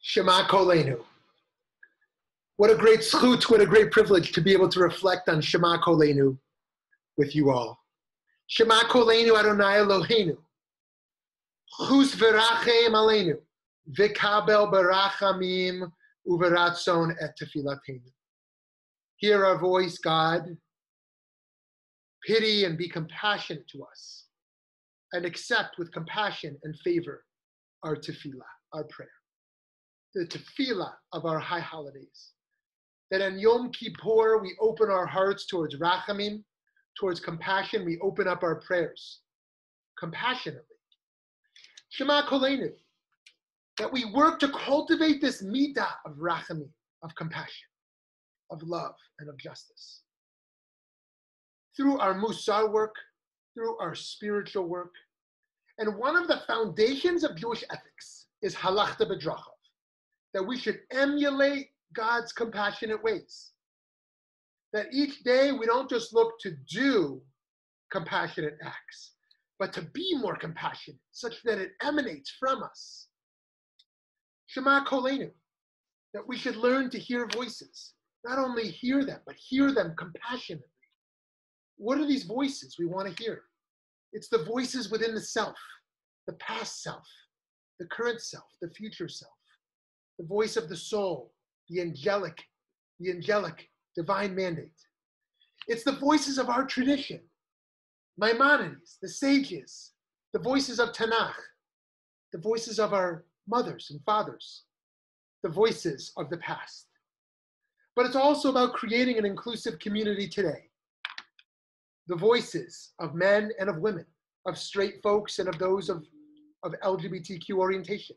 Shema Koleinu. What a great zchut, what a great privilege to be able to reflect on Shema Koleinu with you all. Shema Koleinu Adonai Eloheinu. Chus v'rachem aleinu. V'kabel barachamim uveratzon et tefilatenu. Hear our voice, God. Pity and be compassionate to us. And accept with compassion and favor our tefillah, our prayer. The tefillah of our high holidays. That on Yom Kippur, we open our hearts towards rachamim, towards compassion. We open up our prayers compassionately. Shema Koleinu. That we work to cultivate this midah of rachamim, of compassion, of love, and of justice. Through our musar work, through our spiritual work. And one of the foundations of Jewish ethics is halachta b'drachav, that we should emulate God's compassionate ways. That each day we don't just look to do compassionate acts, but to be more compassionate, such that it emanates from us. Shema Koleinu, that we should learn to hear voices, not only hear them, but hear them compassionately. What are these voices we want to hear? It's the voices within the self, the past self, the current self, the future self, the voice of the soul, the angelic divine mandate. It's the voices of our tradition, Maimonides, the sages, the voices of Tanakh, the voices of our mothers and fathers, the voices of the past. But it's also about creating an inclusive community today. The voices of men and of women, of straight folks and of those of LGBTQ orientation,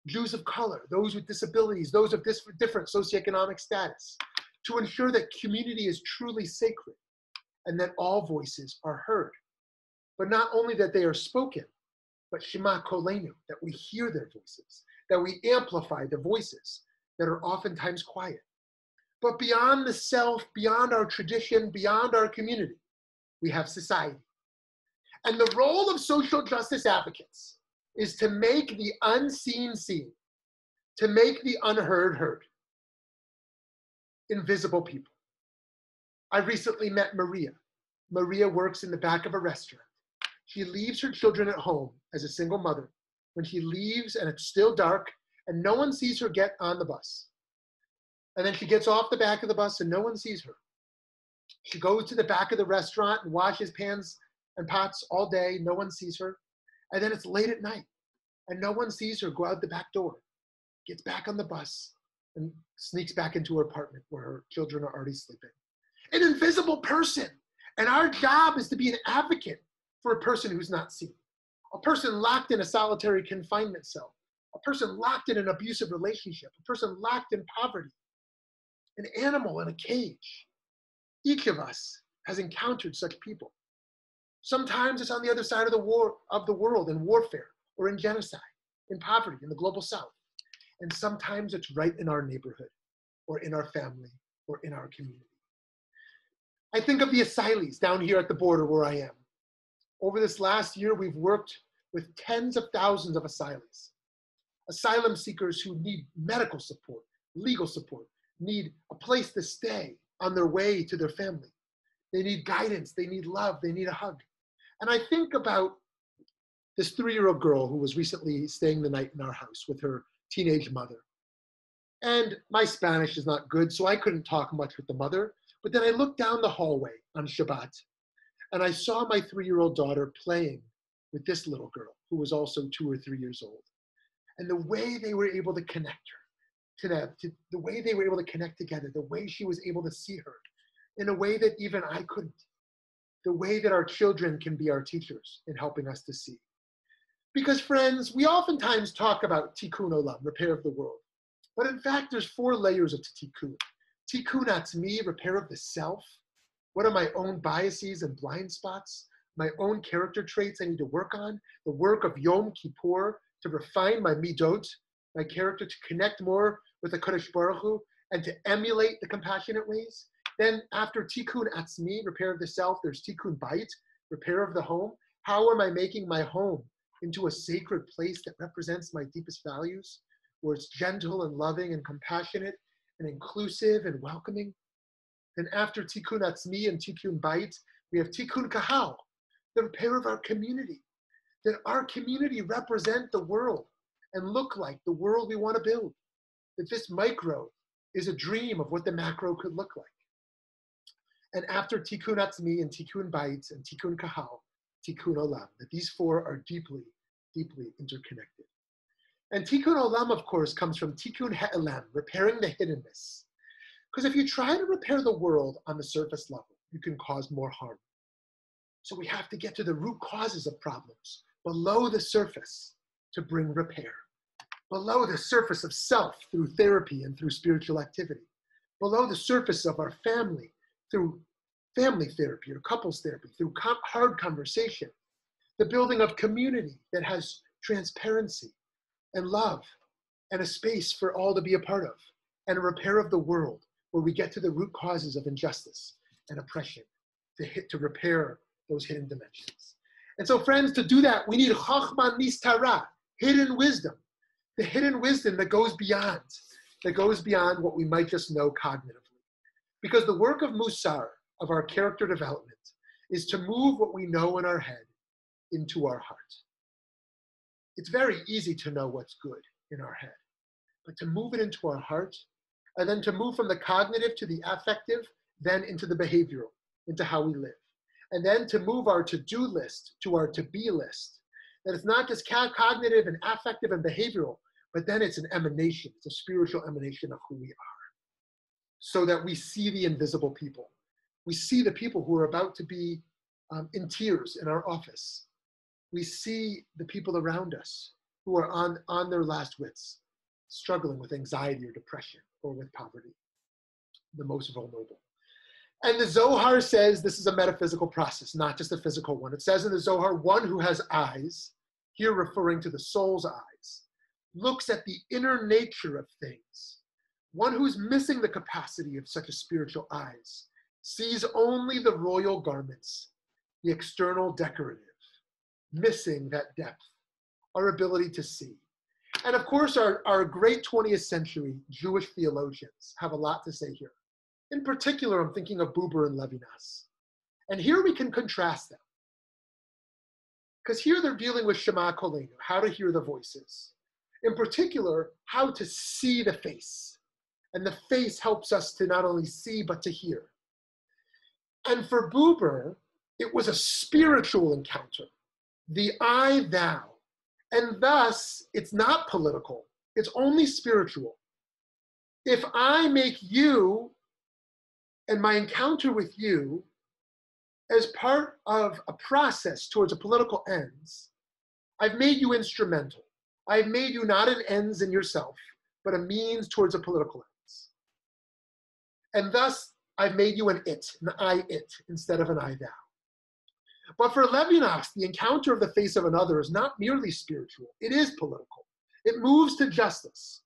Jews of color, those with disabilities, those of different socioeconomic status, to ensure that community is truly sacred and that all voices are heard. But not only that they are spoken, but Shema Koleinu, that we hear their voices, that we amplify the voices that are oftentimes quiet. But beyond the self, beyond our tradition, beyond our community, we have society. And the role of social justice advocates is to make the unseen seen, to make the unheard heard. Invisible people. I recently met Maria. Maria works in the back of a restaurant. She leaves her children at home as a single mother. When she leaves and it's still dark and no one sees her get on the bus. And then she gets off the back of the bus and no one sees her. She goes to the back of the restaurant and washes pans and pots all day. No one sees her. And then it's late at night and no one sees her go out the back door, gets back on the bus and sneaks back into her apartment where her children are already sleeping. An invisible person. And our job is to be an advocate for a person who's not seen. A person locked in a solitary confinement cell. A person locked in an abusive relationship. A person locked in poverty. An animal in a cage. Each of us has encountered such people. Sometimes it's on the other side of the world in warfare or in genocide, in poverty, in the global south. And sometimes it's right in our neighborhood or in our family or in our community. I think of the asylees down here at the border where I am. Over this last year, we've worked with tens of thousands of asylees. Asylum seekers who need medical support, legal support, need a place to stay on their way to their family. They need guidance, they need love, they need a hug. And I think about this 3-year-old girl who was recently staying the night in our house with her teenage mother. And my Spanish is not good, so I couldn't talk much with the mother. But then I looked down the hallway on Shabbat, and I saw my 3-year-old daughter playing with this little girl who was also 2 or 3 years old. And the way they were able to connect her, the way they were able to connect together, the way she was able to see her in a way that even I couldn't, the way that our children can be our teachers in helping us to see. Because friends, we oftentimes talk about tikkun olam, repair of the world. But in fact, there's 4 layers of tikkun. Tikkun atzmi, repair of the self. What are my own biases and blind spots? My own character traits I need to work on. The work of Yom Kippur to refine my midot, my character, to connect more with the Kodesh Baruch Hu and to emulate the compassionate ways. Then after tikkun atzmi, repair of the self, there's tikkun bayit, repair of the home. How am I making my home into a sacred place that represents my deepest values? where it's gentle and loving and compassionate and inclusive and welcoming. Then after Tikkun Atzmi and Tikkun Bait, we have Tikkun Kahal, the repair of our community. That our community represent the world and look like the world we want to build. That this micro is a dream of what the macro could look like. And after Tikkun Atzmi and Tikkun Bait and Tikkun Kahal, Tikkun Olam, that these four are deeply, deeply interconnected. And Tikkun Olam, of course, comes from Tikkun Ha'elam, repairing the hiddenness. Because if you try to repair the world on the surface level, you can cause more harm. So we have to get to the root causes of problems, below the surface, to bring repair. Below the surface of self through therapy and through spiritual activity. Below the surface of our family through family therapy or couples therapy, through hard conversation. The building of community that has transparency and love and a space for all to be a part of. And a repair of the world where we get to the root causes of injustice and oppression to repair those hidden dimensions. And so friends, to do that, we need Chachma Nistara, hidden wisdom. The hidden wisdom that goes beyond what we might just know cognitively. Because the work of Musar, of our character development, is to move what we know in our head into our heart. It's very easy to know what's good in our head, but to move it into our heart, and then to move from the cognitive to the affective, then into the behavioral, into how we live. And then to move our to-do list to our to-be list. That it's not just cognitive and affective and behavioral, but then it's an emanation, it's a spiritual emanation of who we are. So that we see the invisible people. We see the people who are about to be in tears in our office. We see the people around us who are on their last wits, struggling with anxiety or depression or with poverty, the most vulnerable. And the Zohar says this is a metaphysical process, not just a physical one. It says in the Zohar, one who has eyes, here referring to the soul's eyes, looks at the inner nature of things. One who's missing the capacity of such a spiritual eyes sees only the royal garments, the external decorative, missing that depth, our ability to see. And of course, our great 20th century Jewish theologians have a lot to say here. In particular, I'm thinking of Buber and Levinas. And here we can contrast them. Because here they're dealing with Shema Koleinu, how to hear the voices. In particular, how to see the face. And the face helps us to not only see, but to hear. And for Buber, it was a spiritual encounter. The I, thou. And thus, it's not political. It's only spiritual. If I make you and my encounter with you as part of a process towards a political ends, I've made you instrumental. I've made you not an ends in yourself, but a means towards a political ends. And thus, I've made you an I it, instead of an I thou. But for Levinas, the encounter of the face of another is not merely spiritual, it is political. It moves to justice.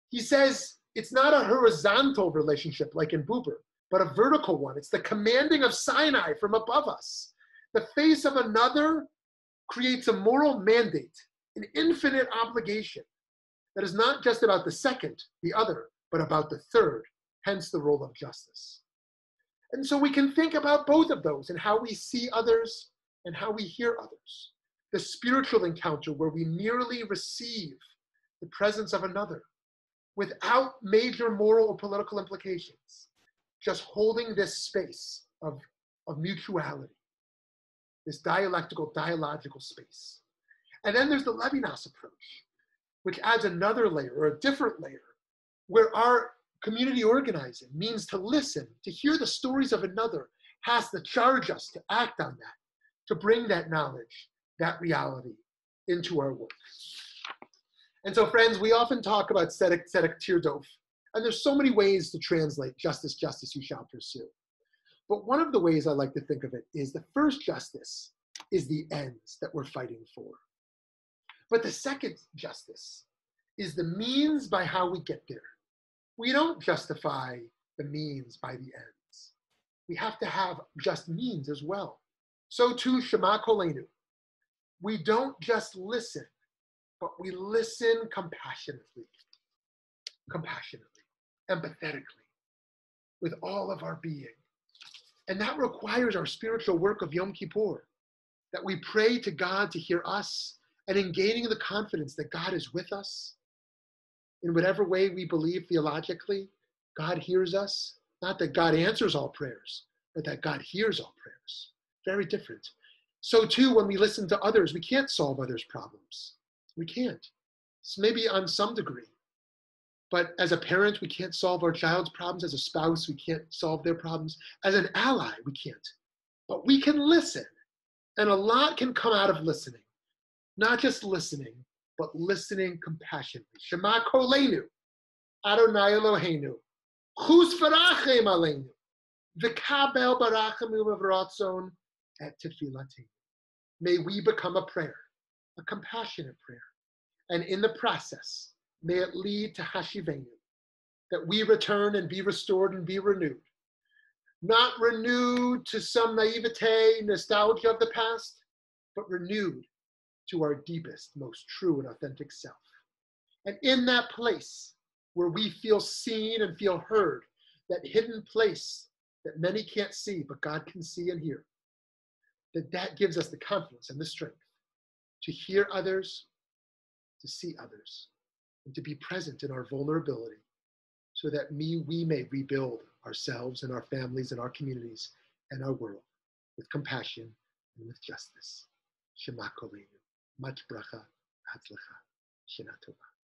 He says it's not a horizontal relationship like in Buber, but a vertical one. It's the commanding of Sinai from above us. The face of another creates a moral mandate, an infinite obligation that is not just about the second, the other, but about the third, hence the role of justice. And so we can think about both of those and how we see others and how we hear others. The spiritual encounter where we merely receive the presence of another without major moral or political implications, just holding this space of mutuality, this dialectical, dialogical space. And then there's the Levinas approach, which adds another layer or a different layer where our community organizing means to listen, to hear the stories of another, has to charge us to act on that, to bring that knowledge, that reality into our work. And so friends, we often talk about tzedek tirdof, and there's so many ways to translate justice, justice you shall pursue. But one of the ways I like to think of it is the first justice is the ends that we're fighting for. But the second justice is the means by how we get there. We don't justify the means by the ends. We have to have just means as well. So too, Shema Koleinu. We don't just listen, but we listen compassionately. compassionately, empathetically, with all of our being. And that requires our spiritual work of Yom Kippur, that we pray to God to hear us, and in gaining the confidence that God is with us, in whatever way we believe theologically, God hears us. Not that God answers all prayers, but that God hears all prayers. Very different. So too, when we listen to others, we can't solve others' problems. We can't. So maybe on some degree. But as a parent, we can't solve our child's problems. As a spouse, we can't solve their problems. As an ally, we can't. But we can listen. And a lot can come out of listening. Not just listening, but listening compassionately. Shema Koleinu, Adonai Eloheinu, Chus v'rachem aleinu, v'kabel barachem u'mavratzon et tefillatenu. May we become a prayer, a compassionate prayer. And in the process, may it lead to Hashivenu, that we return and be restored and be renewed. Not renewed to some naivete, nostalgia of the past, but renewed to our deepest, most true and authentic self. And in that place where we feel seen and feel heard, that hidden place that many can't see, but God can see and hear, that gives us the confidence and the strength to hear others, to see others, and to be present in our vulnerability so that we may rebuild ourselves and our families and our communities and our world with compassion and with justice. Shema Koleinu. Much bracha, hatzlacha, shana tova.